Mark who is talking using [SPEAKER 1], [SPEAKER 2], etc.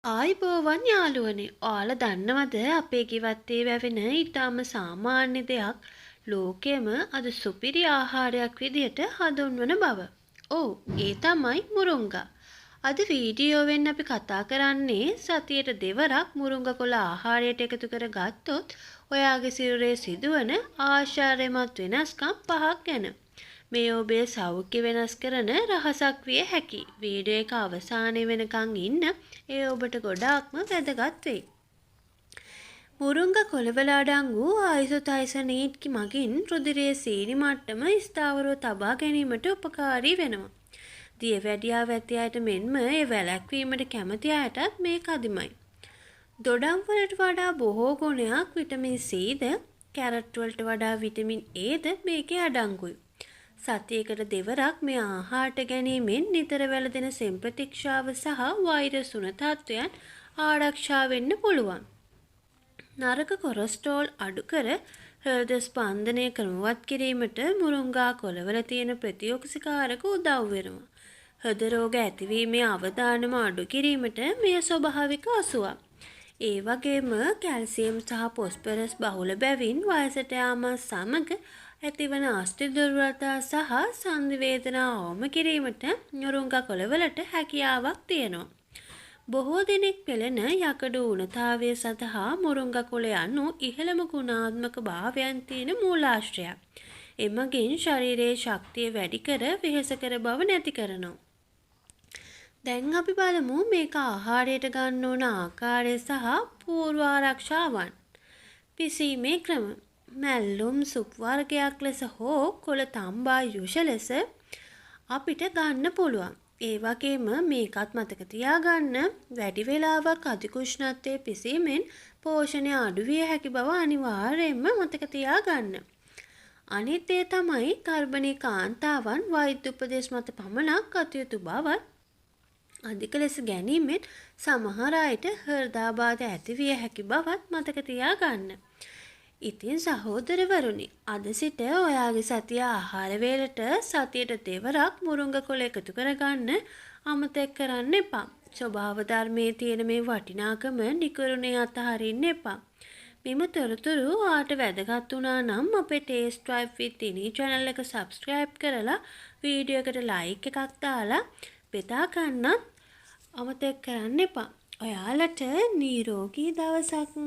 [SPEAKER 1] ආයිබෝවන් යාළුවනේ. ඔයාලා දන්නවද අපේ ගෙවත්තේ වැවෙන ඊටාම සාමාන්‍ය දෙයක් ලෝකෙම අද සුපිරි ආහාරයක් විදියට හඳුන්වන බව. ඔව්, ඒ තමයි මුරුංගා. අද වීඩියෝවෙන් අපි කතා කරන්නේ සතියට දෙවරක් මුරුංගා කොළ ආහාරයට එකතු කර ගත්තොත් ඔයාගේ සිරුරේ සිදුවන ආශ්චර්යමත් වෙනස්කම් 5ක් ගැන. මේ ඔබේ සෞඛ්‍ය වෙනස් කරන රහසක් විය හැකි. වීඩියෝ එක අවසානයේ වෙනකන් ඉන්න. ඒ ඔබට ගොඩාක්ම වැදගත් වෙයි. මුරුංගා කොළවල අඩංගු ආයිසෝතයිසනේට් මගින් රුධිරයේ සීනි මට්ටම ස්ථාවරව තබා ගැනීමට උපකාරී වෙනවා. දියවැඩියාව ඇති අයට මෙන්ම ඒ වැළැක්වීමට කැමති අයටත් මේක අදිමයි. දොඩම් වලට වඩා බොහෝ ගුණයක් විටමින් Cද, කැරට් වලට වඩා විටමින් Aද මේකේ අඩංගුයි. සතියකට දෙවරක් මේ ආහාරට ගැනීමෙන් නිතර වැළඳෙන සෙම් ප්‍රතික්ෂාව සහ වෛරස් උන තත්වයන් ආරක්ෂා වෙන්න පුළුවන්. නරක කොලෙස්ටරෝල් අඩු කර හෘද ස්පන්දනය ක්‍රමවත් කිරීමට මුරුංගා කොළවල තියෙන ප්‍රතිඔක්සිකාරක උදව් වෙනවා. හෘද රෝග ඇතිවීමේ අවදානම අඩු කිරීමට මෙය ස්වභාවික අසුවක්. ඒ වගේම කැල්සියම් සහ පොස්පරස් බහුල බැවින් වයසට යාම සමග ඇතිවන අස්ථි දුර්වලතා සහ සන්ධි වේදනා අවම කිරීමට මුරුංගා කොළවලට හැකියාවක් තියෙනවා. බොහෝ දෙනෙක් පෙළෙන යකඩ ඌනතාවය සඳහා මුරුංගා කොළ යනු ඉහළම ගුණාත්මක භාවයන් තියෙන මූලාශ්‍රයක්. එමගින් ශරීරයේ ශක්තිය වැඩි කර වෙහෙසකර බව නැති කරනවා. දැන් අපි බලමු මේක ආහාරයට ගන්න ඕන ආකාරය සහ පූර්වාරක්ෂාවන්. පිසීමේ ක්‍රම. මැල්ලුම් සුප් වර්ගයක් ලෙස හෝ කොළ තම්බා යුෂ ලෙස අපිට ගන්න පුළුවන්. ඒ වගේම මේකත් මතක තියාගන්න වැඩි වේලාවක් අධික උෂ්ණත්වයේ පිසීමෙන් පෝෂණය අඩු විය හැකි බව අනිවාර්යයෙන්ම මතක තියාගන්න. අනිත් දේ තමයි ගර්භණී කාන්තාවන් වෛද්‍ය උපදෙස් මත පමණක් කටයුතු බවත් අධික ලෙස ගැනීමෙන් සමහර අයට හෘදාබාධ ඇති විය හැකි බවත් මතක තියාගන්න. ඉතින් සහෝදරවරුනි, අද සිට ඔයාගේ සතිය ආහාර වේලට සතියට දෙවරක් මුරුංගා කොළ එකතු කරගන්න අමතක කරන්න එපා. ස්වභාව ධර්මයේ තියෙන මේ වටිනාකම නිකරුණේ අතහරින්න එපා. මෙම තොරතුරු ඔයාට වැදගත් වුණා නම් අපේ Taste Drive with Tini channel එක subscribe කරලා වීඩියෝ එකට like එකක් දාලා බෙදා ගන්නත් අමතක කරන්න එපා. ඔයාලට නිරෝගී දවසක්.